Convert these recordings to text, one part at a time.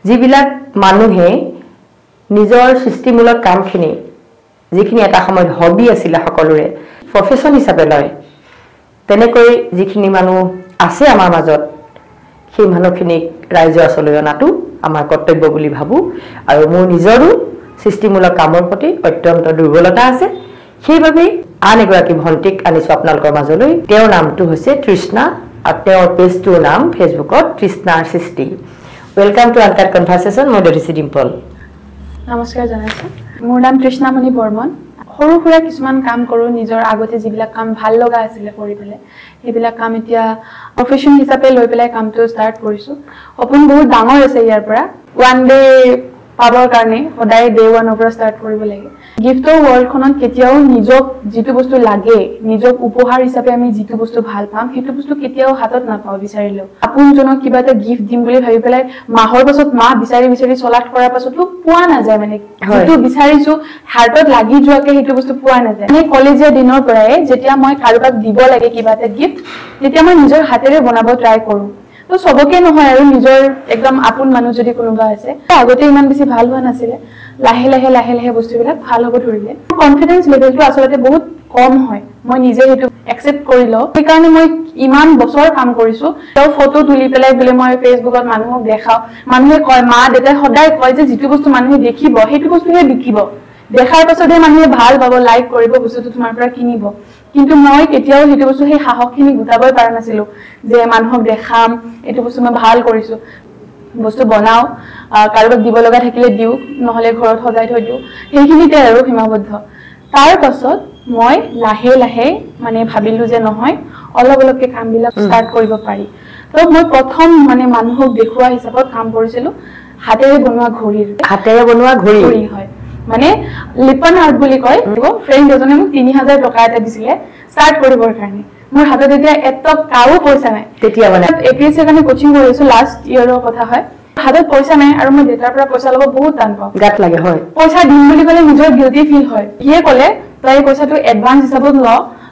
যিবিলাক মানুহে নিজৰ সৃষ্টিমূলক কামখিনি যিখিনি এটা সময়ত হবি আছিল সকলোৰে প্ৰফেশন হিচাপে লয় তেনেকৈ যিখিনি মানুহ আছে আমাৰ মাজত সেই মানুহখিনিক ৰাইজৰ ওচৰলৈ অনাটো আমাৰ কৰ্তব্য বুলি ভাবো আৰু মোৰ নিজৰো সৃষ্টিমূলক কামৰ প্ৰতি অত্যন্ত দুৰ্বলতা আছে সেইবাবে আন এগৰাকী ভণ্টিক আনিছো আপোনালোকৰ মাজলৈ তেওঁৰ নামটো হৈছে তৃষ্ণা আৰু তেওঁৰ পেজটোৰ নাম ফেচবুকত তৃষ্ণাৰ সৃষ্টি ওয়েলকাম টু আনকাট কনভাৰসেশন মই ডৰিসি ডিম্পল নমস্কাৰ জনাইছো মোৰ নাম তৃষ্ণামণি বৰ্মন সৰু সুৰা কিছুমান কাম কৰো নিজৰ আগতে যিবিলাক কাম ভাল লগা আছিল কৰি পেলাই এইবিলাক কাম এতিয়া প্ৰফেশন হিচাপে লৈ পেলাই কামটো ষ্টাৰ্ট কৰিছো সপোন বহুত ডাঙৰ আছে ইয়াৰ পৰা ওৱান ডে পাবৰ কাৰণে সদায় ডে ওৱানৰ পৰা ষ্টাৰ্ট কৰিব লাগে গিফ্টৰ ৱৰ্ল্ডখনত কেতিয়াও নিজক যিটো বস্তু লাগে নিজক উপহাৰ হিচাপে আমি যিটো বস্তু ভাল পাম সেইটো বস্তু কেতিয়াও হাতত নাপাওঁ বিচাৰিলেও আপোনজনক কিবা এটা গিফ্ট দিম বুলি ভাবি পেলাই মাহৰ পাছত মাহ বিচাৰি চলাট কৰাৰ পাছতো পোৱা নাযায় মানে যিটো বিচাৰিছো হাৰ্টত লাগি যোৱাকে সেইটো বস্তু পোৱা নাযায় মানে কলেজীয়া দিনৰ পৰাই যেতিয়া মই কাৰোবাক দিব লাগে কিবা এটা গিফ্ট তেতিয়া মই নিজৰ হাতেৰে বনাব ট্ৰাই কৰো তো সবকে নহয় আৰু নিজৰ একদম আপোন মানুহ যদি কোনোবা আছে আগতে ইমান বেছি ভাল হোৱা নাছিল লাহে লাহে বস্তুবিলাক ভাল হ'ব ধৰিলে কনফিডেন্স লেভেলটো আসলে বহুত কম হয় মই নিজে হেতু একসেপ্ট কৰিলো সেইকাৰণে মই ইমান বছৰ কাম কৰিছো তো ফটো তুলি পেলাই বলে মই ফেসবুকত মানুহক দেখাও মানুহে কয় মা দেউতা সদায় কয় যে যিটো বস্তু মানুহে দেখিব সেইটো বস্তুহে বিকিব দেখাৰ পাছতে মানুহে ভাল পাব লাইক কৰিব বস্তুটো তোমাৰ পৰা কিনিব কিন্তু মই কেতিয়াও হেতু বস্তু সেই সাহসখিনি গুটাবই পাৰা নাছিলো যে মানুহক দেখাম এটো বস্তু মই ভাল কৰিছো বস্তু বনাও কাৰোবাক দিব লগা থাকিলে দিও নহলে ঘৰত সজাই থৈ দিও সেইখিনিতে আৰু সীমাবদ্ধ তাৰ পাছত মই লাহে মানে ভাবিলো যে নহয় অলপকে কামবিলাক ষ্টাৰ্ট কৰিব পাৰি তো মই প্ৰথম মানে মানুহক দেখুৱা হিচাপত কাম কৰিছিলো হাতেৰে বনোৱা ঘড়ী হয় মানে লিপন আৰ্ট বুলি কয় ফ্ৰেন্ড এজনে মোক 3000 টকা এটা দিছিলে ষ্টাৰ্ট কৰিবৰ কাৰণে মোৰ হাতত এতিয়া এটক কাও পইচা নাই তেতিয়া মানে এপিএসসি কাৰণে কোচিং কৰিছো লাষ্ট ইয়াৰৰ কথা হয় হাতত পইচা নাই আৰু মই দেউতাৰ পৰা পইচা লব বহুত টান পাওঁ গাত লাগে হয় পইচা দিম বুলি ক'লে নিজৰ গিল্টি ফিল হয় কিয়ে ক'লে তই পইচাটো এডভান্স হিচাপত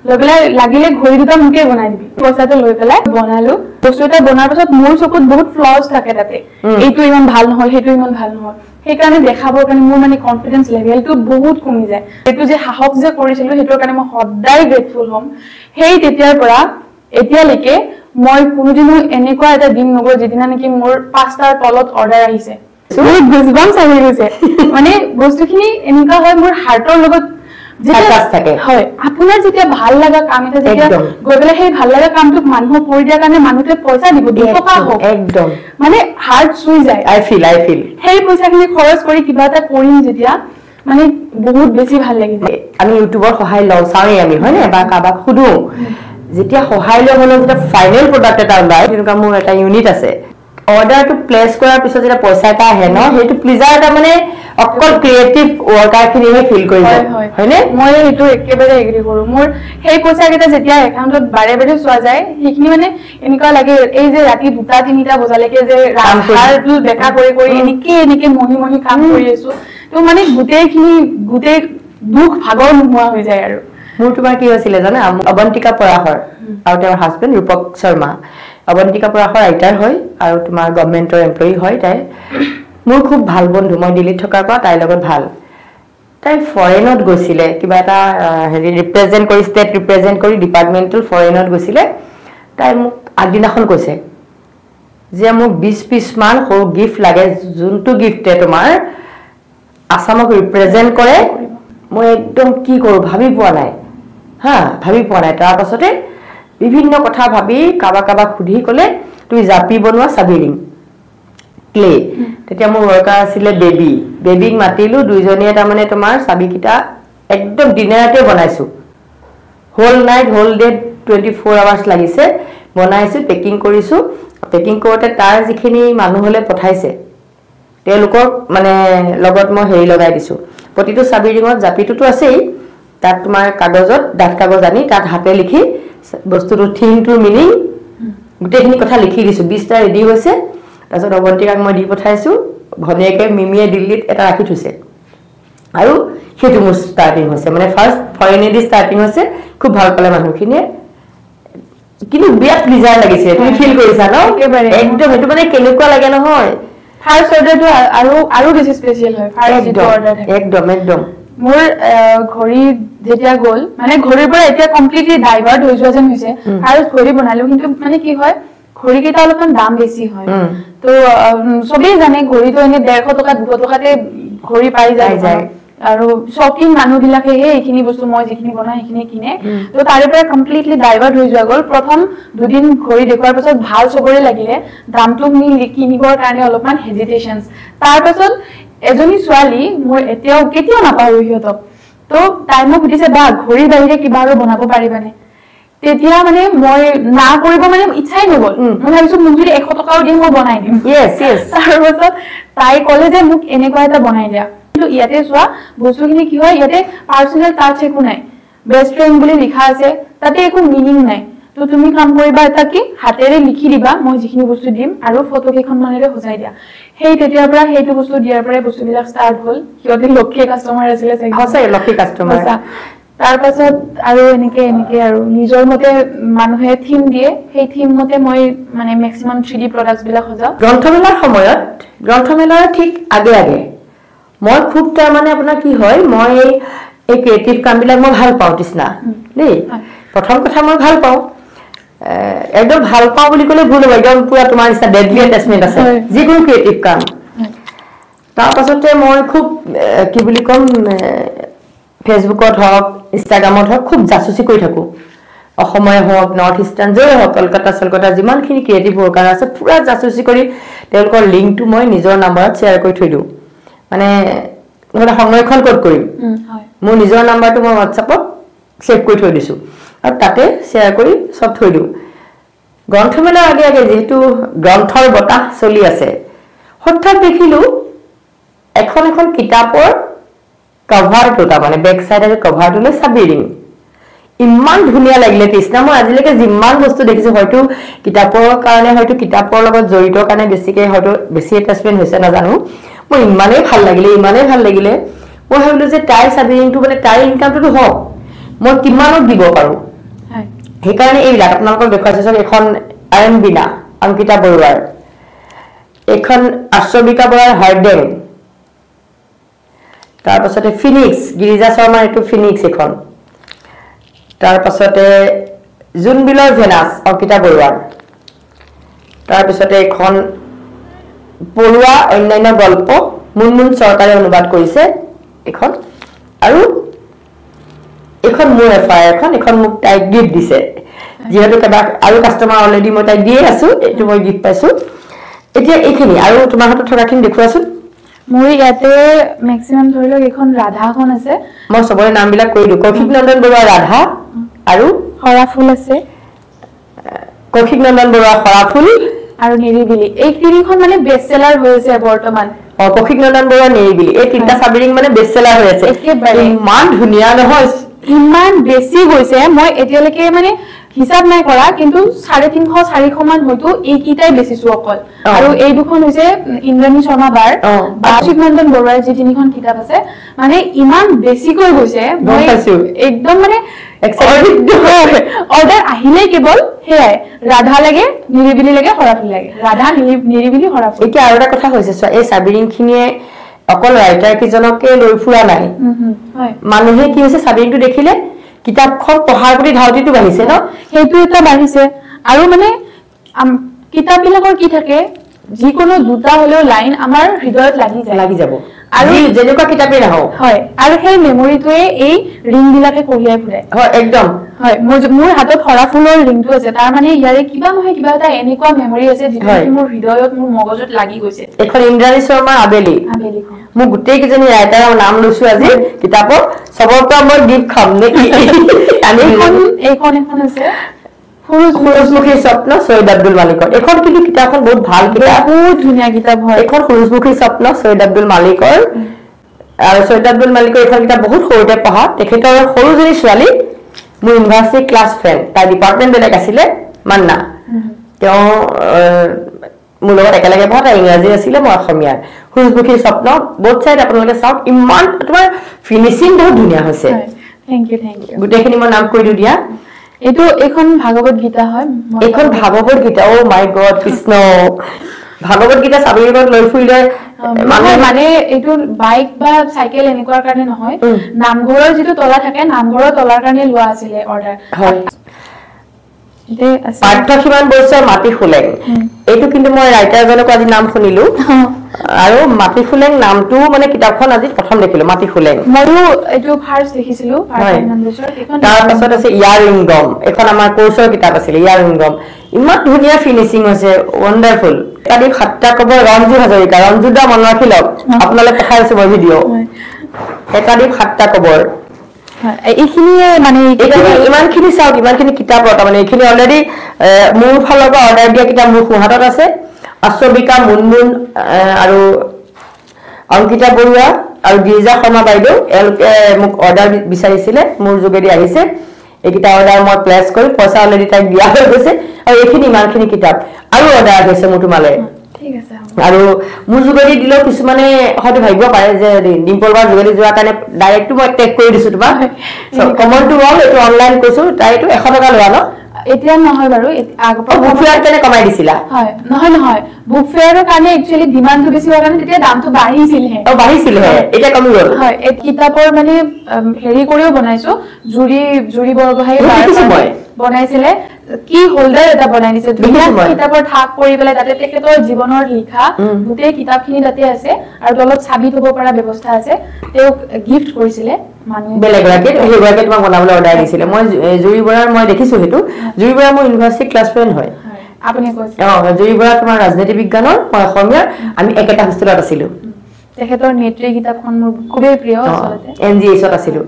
লৈ পেলাই লাগিলে ঘড়ী দুটা মোকে বনাই দিবি পইচাটো লৈ পেলাই বনালো বস্তু এটা বনাৰ পাছত মোৰ চকুত বহুত ফ্লজ থাকে তাতে এইটো ইমান ভাল নহল সেইটো ইমান ভাল নহল সেইকাৰণে দেখাবৰ কাৰণে মোৰ মানে কনফিডেন্স লেভেলটো বহুত কমি যায় এইটো যে সাহস যে কৰিছিলো হেতৰ কাৰণে মই সদায় গ্ৰেটফুল হ'ম সেই তেতিয়াৰ পৰা এতিয়ালৈকে মই কোনোদিনো এনেকুৱা এটা দিন নগৰ যেদিনা নেকি মোৰ 5টাৰ তলত অৰ্ডাৰ আহিছে বহুত গুজবাম্পছ আহি গৈছে মানে বস্তুখিনি এনেকুৱা হয় মোৰ হাৰ্টৰ লগত কাজ থাকে হয় আপোনাৰ যেতিয়া ভাল লাগা কাম এটা যেতিয়া গবেলে সেই ভাল লাগা কামটোক মানুহ কৰি দিয়া কাৰণে মানুহতে পইচা দিব 2 টকা হোক একদম মানে হাৰ্ট চুই যায় আই ফিল সেই পইচাখিনি খৰচ কৰি কিবা এটা কৰিম যেতিয়া মানে বহুত বেছি ভাল লাগি যায় আমি ইউটিউবৰ সহায় লওঁ চাওঁই আমি হয় না বা কাবাক খুদু যেতিয়া সহায় লৈ হলো যেতিয়া ফাইনাল প্ৰডাক্ট এটা ওলাই তেনেকুৱা মোৰ এটা ইউনিট আছে অৰ্ডাৰটো প্লেস কৰাৰ পিছত যেতিয়া পইচা এটা আহে ন হেতু প্লিজাৰ এটা মানে অকল ক্ৰিয়েটিভ ওয়াৰ্কাৰখিনিহে ফিল কৰিব হয়নে মই হেতু একেবাৰে এগ্ৰি কৰো মোৰ সেই পইচা কেটা যেতিয়া একাউন্টত বাৰে চোৱা যায় সেইখিনি মানে এনেকুৱা লাগে এই যে ৰাতি 2-3টা বজালৈকে যে ৰাতটো দেখা কৰি এনেকে মহি কাম কৰি আছো তো মানে গুটেই দুখ ভাগৰ নোহোৱা হৈ যায় আৰু মোৰ তোমাৰ কি হৈছিল জানা অবন্তিকা পৰাহৰ আৰু তেওঁৰ হাজবেণ্ড ৰূপক শৰ্মা অবন্তিকা পৰাহৰ ৰাইটাৰ হয় আৰু তোমাৰ গভৰ্ণমেন্টৰ এমপ্লয়ি হয় তাই মোৰ খুব ভাল বন্ধু মই দিল্লীত থকাৰ পৰা তাইৰ লগত ভাল তাই ফৰেনত গৈছিলে কিবা এটা হেৰি ৰিপ্ৰেজেন্ট কৰি ষ্টেট ৰিপ্ৰেজেন্ট কৰি ডিপাৰ্টমেন্টাল ফৰেনত গৈছিলে তাই মোক আগদিনাখন কৈছে যে মোক 20 পিস মান সৰু গিফ্ট লাগে যোনটো গিফটে তোমাৰ আসামক ৰিপ্ৰেজেন্ট কৰে মই একদম কি কৰো ভাবি পোৱা নাই তাৰ পাছতে বিভিন্ন কথা ভাবি কাবা খুদি কলে তুমি জাপি বনোৱা সাবিৰিং ক্লে তেতিয়া মোৰ ওয়াৰ্কাৰ আছিল বেবিক মাতিলো দুইজনীয়ে তাৰ মানে তোমাৰ সাবিকিটা একদম ডিনাৰতে বনাইছো হোল নাইট হোল ডে 24 আৱাৰ্স লাগিছে বনাইছো পেকিং কৰিছো পেকিং কৰোতে তাৰ যিখিনি মানুহলে পঠাইছে তেওঁলোকৰ মানে লগত মই হেৰি লগাই দিছো প্ৰতিটো সাবিৰিঙত জাপিটোটো আছেই তাত তোমাৰ কাগজত ডাঠ কাগজ আনি তাত হাতে লিখি বস্তুটো থিমটো মিনিং গুটেখিনি কথা লিখি দিছো 20টা ৰেডি হৈছে তাৰছত অবন্তিকাক মই দি পঠাইছো ভনিয়েকে মিমিয়ে দিল্লীত এটা ৰাখি থৈছে আৰু হেতু মোৰ ষ্টাৰ্টিং হৈছে মানে ফাৰ্স্ট ফৰেনেদি ষ্টাৰ্টিং হৈছে খুব ভাল পালে মানুহখিনিয়ে কিন্তু বিয়াত প্লিজাৰ লাগিছে তুমি ফিল কৰিছা ন একদম হেতু মানে কেনেকুৱা লাগে নহয় ফাৰ্ষ্ট অৰ্ডাৰটো আৰু বেছি স্পেচিয়েল হয় ফাৰ্ষ্ট যেটো অৰ্ডাৰ থাকে একদম মোৰ ঘড়ী যেতিয়া গ'ল মানে ঘড়ীৰ পৰা এতিয়া কমপ্লিটলি ডাইভাৰ্ট হৈ যোৱা যেন হৈছে আৰু ঘড়ী বনালো কিন্তু মানে কি হয় ঘড়ী কেইটা অলপমান দাম বেছি হয় তো সবেই জানে ঘড়ীটো এনে 150 টকা 200 টকাতে ঘড়ী পাই যায় আৰু শপিং মানুহবিলাকে এইখিনি বস্তু মই যিখিনি বনাই এইখিনি কিনে তো তাৰে পৰা কমপ্লিটলি ডাইভাৰ্ট হৈ যোৱা গ'ল প্ৰথম দুদিন ঘড়ী দেখুৱাৰ পাছত ভাল সবৰে লাগিলে দামটো কিনিবৰ কাৰণে অলপমান হেজিটেশনস তাৰ পাছত এজনী ছোৱালী মোৰ এতিয়াও কেতিয়াও নাপাওঁ সিহঁতক তো টাইমো সুধিছে বা ঘড়ীৰ বাহিৰে কিবা আৰু বনাব পাৰিবানে তেতিয়া মানে মই না কৰিব মানে ইচ্ছাই নগল মই ভাবিছো মোক যদি 100 টকাও দিম মই বনাই দিম yes তাৰ পাছত তাই ক'লে যে মোক এনেকুৱা এটা বনাই দিয়া কিন্তু ইয়াতে চোৱা বস্তুখিনি কি হয় ইয়াতে পাৰ্সোনাল টাচ একো নাই বেষ্ট ফ্ৰেন্ড বুলি লিখা আছে তাতে একো মিনিং নাই তো তুমি কাম কৰিবা এটা কি হাতেৰে লিখি দিবা মই যিখিনি বস্তু দিম আৰু ফটো কেখন মানেৰে সজাই দিয়া হেই তেতিয়াৰ পৰা হেইটো বস্তু দিয়াৰ পৰা বস্তুবিলাক ষ্টাৰ্ট হ'ল কিয়তে লক্ষী কাস্টমাৰ আছিলে সঁচাই লক্ষী কাস্টমাৰ তাৰ পাছত আৰু এনেকে আৰু নিজৰ মতে মানুহে থিম দিয়ে সেই থিম মতে মই মানে ম্যাক্সিমাম 3D প্ৰডাক্টস বিলাক সজাও গ্ৰন্থমেলাৰ ঠিক আগে মই খুব তাৰ মানে আপোনাৰ কি হয় মই এই ক্ৰিয়েটিভ কামবিলাক মই ভাল পাওঁ তৃষ্ণা দেই প্ৰথম কথা মই ভাল পাওঁ একদম ভাল পাওঁ বুলি ক'লে ভুল হ'ব একদম পুৰা তোমাৰ নিচিনা ডেডলি এটাচমেন্ট আছে যিকোনো ক্ৰিয়েটিভ কাম তাৰ পাছতে মই খুব কি বুলি কম ফেসবুকত হওক ইনষ্টাগ্ৰামত হওক খুব জাসুসি কৰি থাকো অসময় হওক নৰ্থ ইষ্টাৰ্ণ জয় হওক কলকাতা যিমানখিনি ক্ৰিয়েটিভ ৱৰ্কাৰ আছে পুৰা জাসুসি কৰি তেওঁলোকৰ লিংকটো মই নিজৰ নম্বৰত শ্বেয়াৰ কৰি থৈ দিওঁ মানে মই সংৰক্ষণ কৰিম মোৰ নিজৰ নম্বৰটো মই WhatsAppত সেভ কৰি থৈ দিছো আৰু তাতে শ্বেয়াৰ কৰি সব থৈ দিওঁ গ্ৰন্থমেলাৰ আগে যেহেতু গ্ৰন্থৰ বতাহ চলি আছে হঠাৎ দেখিলো এখন কিতাপৰ কভাৰটো মানে বেক সাইডৰ কভাৰটোলৈ সাবিৰিং ইমান ধুনীয়া লাগিলে তৃষ্ণা মই আজিলৈকে যিমান বস্তু দেখিছো হয়তো কিতাপৰ কাৰণে হয়তো কিতাপৰ লগত জড়িত কাৰণে বেছিকে হয়তো বেছি এটাচমেন্ট হৈছে না জানো মই ইমানেই ভাল লাগিলে মই ভাবিলো যে তাই সাবিৰিংটো মানে তাই ইনকামটো হওক মই কিমানত দিব পাৰো সেইকাৰণে এই আপোনালোকৰ দেখুৱাইছে এখন আৰএমবিনা অংকিতা বৰুৱাৰ এখন আশ্ৰবিকা বৰুৱাৰ হাৰ্ডেন তাৰ পাছতে ফিনিক্স গিৰিজা শৰ্মাৰ এটো ফিনিক্স এখন তাৰ পাছতে জুনবিলৰ ভেনাস অংকিতা বৰুৱাৰ তাৰ পাছতে এখন পৰুৱা অন্যান্য গল্প মুনমুন চৰকাৰে অনুবাদ কৰিছে এখন আৰু এখন মোৰ এফআইআৰ এখন মোক তাই গিফট দিছে যেহেতু কেবা আৰু কাস্টমাৰ অলৰেডি মই তাই দিয়ে আছো এটো মই গিফট পাইছো এতিয়া এইখিনি আৰু তোমাৰ হাতত থকাখিনি দেখুৱাছোন মোৰ ইয়াতে ম্যাক্সিমাম ধৰিলক এখন ৰাধাখন আছে মই সবৰে নামবিলাক কৈ দিও কৌশিক নন্দন বৰুৱা ৰাধা আৰু হৰাফুল আছে কৌশিক নন্দন বৰুৱা হৰাফুল আৰু নিৰিবিলি এই তিনিখন মানে বেষ্ট সেলাৰ হৈছে বৰ্তমান কৌশিক নন্দন বৰুৱা নিৰিবিলি এই তিনটা সাবিৰিং মানে বেষ্ট সেলাৰ হৈ আছে ইমান ধুনীয়া নহয় ইমান বেছি গৈছে মই এতিয়ালৈকে মানে হিসাব নাই কৰা কিন্তু 350 400 মান হয়তো এইকিটাই বেছিছো অকল আৰু এই দুখন হৈছে ইন্দ্ৰাণী শৰ্মা বাৰ কৌশিক নন্দন বৰুৱাৰ যি তিনিখন কিতাপ আছে মানে ইমান বেছি কৈ গৈছে মই একদম মানে অৰ্ডাৰ আহিলে কেৱল হেয়াই ৰাধা লাগে নিৰিবিলি লাগে হৰাফুল লাগে ৰাধা নিৰিবিলি হৰাফুল এতিয়া আৰু এটা কথা হৈছে এই সাবিৰিংখিনিয়ে অকল ৰাইটাৰ কিজনকে লৈ ফুৰা নাই হয় মানুহে কি হৈছে সাবিৰিংটো দেখিলে কিতাপখন পঢ়াৰ প্ৰতি ধাউতিটো বাঢ়িছে ন সেইটো এটা বাঢ়িছে আৰু মানে কিতাপবিলাকৰ কি থাকে যিকোনো দুটা হলেও লাইন আমাৰ হৃদয়ত লাগি যাব আৰু যেনেকুৱা কিতাপে নাও হয় আৰু সেই মেমৰিটোৱে এই ৰিং বিলাকে কঢ়িয়াই ফুৰে হয় একদম হয় মোৰ হাতত হৰাফুলৰ ৰিংটো আছে তাৰ মানে ইয়াৰে কিবা নহয় কিবা এটা এনেকুৱা মেমৰি আছে যিটো মোৰ হৃদয়ত মোৰ মগজুত লাগি গৈছে এখন ইন্দ্ৰাণী শৰ্মা আবেলি মই গোটেই কিজনী ৰাইটাৰৰ নাম লৈছো আজি কিতাপৰ সবৰ পৰা মই গিফট খাম নেকি এইখন আছে সূৰুজমুখী স্বপ্ন সৈয়দ আব্দুল মালিকৰ এখন কিন্তু কিতাপখন বহুত ভাল কিতাপ বহুত ধুনীয়া কিতাপ হয় এখন সূৰুজমুখী স্বপ্ন সৈয়দ আব্দুল মালিকৰ আৰু সৈয়দ আব্দুল মালিকৰ এখন কিতাপ বহুত সৰুতে পঢ়া তেখেতৰ সৰুজনী ছোৱালী মোৰ ইউনিভাৰ্চিটি ক্লাছ ফ্ৰেণ্ড তাই ডিপাৰ্টমেণ্ট বেলেগ আছিলে মান্না তেওঁ মোৰ লগত একেলগে পঢ়া তাই ইংৰাজী আছিলে মই অসমীয়া সূৰুজমুখী স্বপ্ন বহুত চাইড আপোনালোকে চাওক ইমান তোমাৰ ফিনিচিং বহুত ধুনীয়া হৈছে থ্যাংক ইউ গোটেইখিনি মই নাম কৈ দিও দিয়া এইটো এখন ভাগৱত গীতা হয় এখন ভাগৱত গীতা ও মাই গড কৃষ্ণ ভাগৱত গীতা চাবিৰিঙত লৈ ফুৰিলে মানে এইটো বাইক বা চাইকেল এনেকুৱাৰ কাৰণে নহয় নামঘৰৰ যিটো তলা থাকে নামঘৰৰ তলাৰ কাৰণে লোৱা আছিলে অৰ্ডাৰ হয় পাৰ্থসীমান বৈশ্যৰ মাটি ফুলেং এইটো কিন্তু মই ৰাইটাৰজনক আজি নাম শুনিলো আৰু মাটি ফুলেং নামটো মানে কিতাপখন আজি প্ৰথম দেখিলো মাটি ফুলেং মইও এইটো ফাৰ্ষ্ট দেখিছিলো তাৰ পাছত আছে ইয়াৰিংগম এখন আমাৰ কোৰ্চৰ কিতাপ আছিল ইয়াৰিংগম ইমান ধুনীয়া ফিনিচিং হৈছে ৱণ্ডাৰফুল কালি সাতটা কবৰ ৰঞ্জু হাজৰিকা ৰঞ্জু দা মন ৰাখি লওক আপোনালোকে দেখাইছো মই ভিডিঅ' একাধিক সাতটা কবৰ এইখিনিয়ে মানে ইমানখিনি চাওক ইমানখিনি কিতাপত মানে এইখিনি অলৰেডি মোৰ ফালৰ পৰা অৰ্ডাৰ দিয়া কিতাপ মোৰ সোঁহাতত আছে আশ্ৰবিকা মুনমুন আৰু অংকিতা বৰুৱা আৰু গিৰিজা শৰ্মা বাইদেউ এওঁলোকে মোক অৰ্ডাৰ বিচাৰিছিলে মোৰ যোগেদি আহিছে এইকেইটা অৰ্ডাৰ মই প্লেচ কৰি পইচা অলৰেডি তাইক দিয়া হৈ গৈছে আৰু এইখিনি ইমানখিনি কিতাপ আৰু অৰ্ডাৰ আহিছে মোৰ তোমালৈ আৰু মোৰ যোগেদি দিলেও কিছুমানে হয়তো ভাবিব পাৰে যে ডিম্পল বাৰ যোগেদি যোৱাৰ কাৰণে ডাইৰেক্টটো মই টেগ কৰি দিছো তোমাক কমনটো হ'ল এইটো অনলাইন কৈছো তাই এইটো 100 টকা লোৱা ন এতিয়া নহয় বাৰু বুক ফেয়াৰ কেনে কমাই দিছিলা হয় নহয় বুক ফেয়াৰৰ কাৰণে একচুয়ালি ডিমান্ডটো বেছি হোৱাৰ কাৰণে তেতিয়া দামটো বাঢ়িছিলহে এতিয়া কমি গ'ল হয় এই কিতাপৰ মানে হেৰি কৰিও বনাইছো জুৰি বৰগোহাঁই বনাইছিলে কি হোল্ডাৰ এটা বনাই দিছে ধুনীয়া কিতাপৰ ঠাক কৰি পেলাই তাতে তেখেতৰ জীৱনৰ লিখা গোটেই কিতাপখিনি তাতে আছে আৰু তলত চাবি থব পৰা ব্যৱস্থা আছে তেওঁক গিফট কৰিছিলে মানুহে বেলেগৰাকে সেইগৰাকে তোমাক বনাবলৈ অৰ্ডাৰ দিছিলে মই জুৰি বৰাৰ মই দেখিছো হেতু জুৰি বৰা মোৰ ইউনিভাৰ্চিটি ক্লাছ ফ্ৰেণ্ড হয় আপুনি কৈছে জুৰি বৰা তোমাৰ ৰাজনীতি বিজ্ঞানৰ মই অসমীয়াৰ আমি একেটা হোষ্টেলত আছিলো তেখেতৰ নেত্ৰী কিতাপখন মোৰ খুবেই প্ৰিয় আচলতে এনজিএছত আছিলো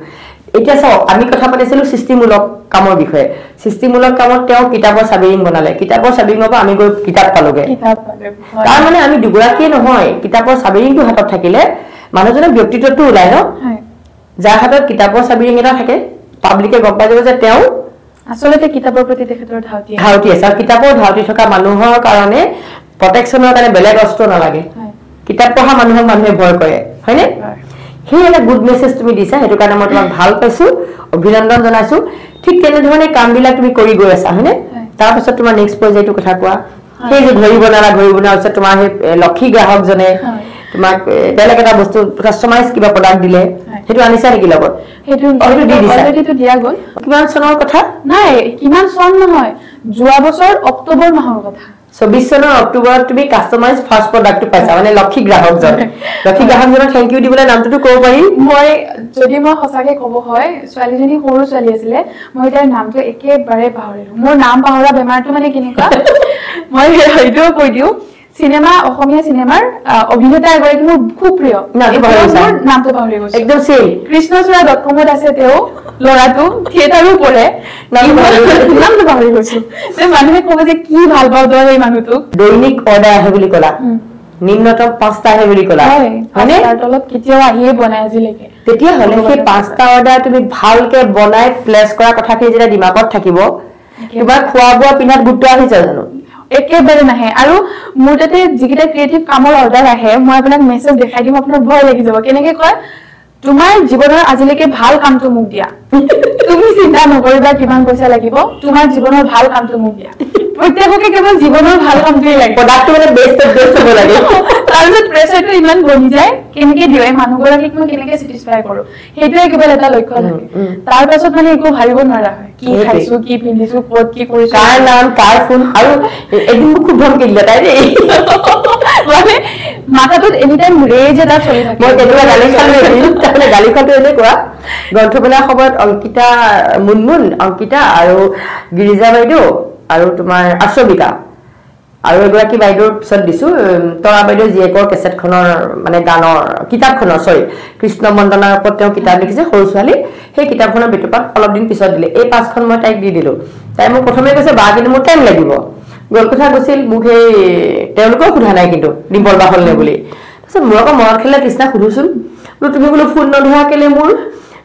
এতিয়া চাও আমি কথা পাতিছিলো সৃষ্টিমূলক কামৰ বিষয়ে সৃষ্টিমূলক কামত তেওঁ কিতাপৰ চাবিৰিং বনালে কিতাপৰ চাবিৰিঙৰ পৰা আমি গৈ কিতাপ পালোগে তাৰ মানে আমি দুগৰাকীয়ে নহয় কিতাপৰ চাবিৰিংটো হাতত থাকিলে মানুহজনৰ ব্যক্তিত্বটো ওলাই ন যাৰ হাতত কিতাপৰ চাবিৰিং এটা থাকে পাব্লিকে গম পাই যাব যে তেওঁ আসলে কিতাপৰ প্ৰতি তেখেতৰ ধাউতি আছে আৰু কিতাপৰ ধাউতি থকা মানুহৰ কাৰণে প্ৰটেকচনৰ কাৰণে বেলেগ অস্ত্ৰ নালাগে কিতাপ পঢ়া মানুহক মানুহে ভয় কৰে হয়নে সেই এটা গুড মেছেজ তুমি দিছা হেতু কাৰণে মই তোমাক ভাল পাইছো অভিনন্দন জনাইছো ঠিক তেনে ধৰণে কামবিলাক তুমি কৰি গৈ আছা হয়নে তাৰ পাছত তোমাৰ নেক্সট পৰ্যায়টো কথা কোৱা সেই যে ঘড়ী বনালা আছে তোমাৰ সেই লক্ষী গ্ৰাহকজনে তোমাক বেলেগ এটা বস্তু কাস্টমাইজ কিবা প্ৰডাক্ট দিলে হেতু আনিছা নেকি লগত হেতু অলৰেডি তো দিয়া গল কিমান চনৰ কথা নাই কিমান চন নহয় যোৱা বছৰ অক্টোবৰ মাহৰ কথা 24 চনৰ অক্টোবৰত তুমি কাস্টমাইজ ফাৰ্স্ট প্ৰডাক্টটো পাইছা মানে লক্ষী গ্ৰাহকজনক থ্যাংক ইউ দিবলৈ নামটো ক'ব পাৰি মই যদি মই সঁচাকে ক'ব হয় ছোৱালীজনী সৰু ছোৱালী আছিলে মই তাইৰ নামটো একেবাৰে পাহৰিলো মোৰ নাম পাহৰা বেমাৰটো মানে কেনেকুৱা মই হয়তো কৈ দিও সিনেমা অসমীয়া সিনেমাৰ অভিনেতা এগৰাকী মোৰ খুব প্ৰিয় নামটো পাহৰি গৈছো একদম সেম কৃষ্ণচূড়া .com আছে তেওঁ লৰাটো থিয়েটাৰো পঢ়ে নামটো পাহৰি গৈছো যে মানুহে ক'ব যে কি ভাল পাওঁ তই এই মানুহটোক দৈনিক অৰ্ডাৰ আহে বুলি ক'লা নিম্নতম 5টা আহে বুলি ক'লা হয়নে তাৰ তলত কেতিয়াও আহিয়ে বনাই আজিলৈকে তেতিয়া হলে সেই 5টা অৰ্ডাৰ তুমি ভালকে বনাই প্লেস কৰা কথাখিনি যেতিয়া দিমাগত থাকিব তোমাৰ খোৱা বোৱা পিন্ধাত গুৰুত্ব আহি যায় জানো একেবাৰে নাহে আৰু মোৰ তাতে যিকেইটা ক্ৰিয়েটিভ কামৰ অৰ্ডাৰ আহে মই আপোনাক মেছেজ দেখাই দিম আপোনাৰ ভয় লাগি যাব কেনেকে কয় তোমাৰ জীৱনৰ আজিলৈকে ভাল কামটো মোক দিয়া তুমি চিন্তা নকৰিবা কিমান পইচা লাগিব তোমাৰ জীৱনৰ ভাল কামটো মোক দিয়া প্ৰত্যেককে কেৱল জীৱনৰ ভাল কামটোই লাগে প্ৰডাক্টটো মানে বেষ্ট হ'ব লাগে তাৰপিছত প্ৰেছাৰটো ইমান বনি যায় কেনেকে দিওঁ এই মানুহগৰাকীক মই কেনেকে চেটিছফাই কৰো সেইটোৱে কেৱল এটা লক্ষ্য থাকে তাৰ পাছত মানে একো ভাবিব নোৱাৰা হয় কি খাইছো কি পিন্ধিছো ক'ত কি কৰিছো কাৰ নাম কাৰ ফোন আৰু এদিন খুব ধমকি দিলে তাই দেই মানে মাথাটোত এনি টাইম ৰেজ এটা চলি থাকে মই কেতিয়াবা গালি খাওঁতে এনেকুৱা গ্ৰন্থমেলাৰ সময়ত অংকিতা মুনমুন অংকিতা আৰু গিৰিজা বাইদেউ আৰু তোমাৰ আশ্ৰবিকা আৰু এগৰাকী বাইদেউৰ পিছত দিছো তৰা বাইদেউ জীয়েকৰ কেছেটখনৰ মানে গানৰ কিতাপখনৰ কৃষ্ণ মণ্ডনাৰ ওপৰত তেওঁ কিতাপ লিখিছে সৰু ছোৱালী সেই কিতাপখনৰ বেটুপাত অলপ দিন পিছত দিলে এই 5খন মই তাইক দি দিলো তাই মোক প্ৰথমে কৈছে বা কিন্তু মোৰ টাইম লাগিব গল কথা গৈছিল মোক সেই তেওঁলোকেও সোধা নাই কিন্তু ডিম্পল বা হলনে বুলি তাৰপিছত মোৰ আকৌ মনত খেলিলে কৃষ্ণা সুধোচোন তুমি বোলো ফোন নধৰা কেলে মোৰ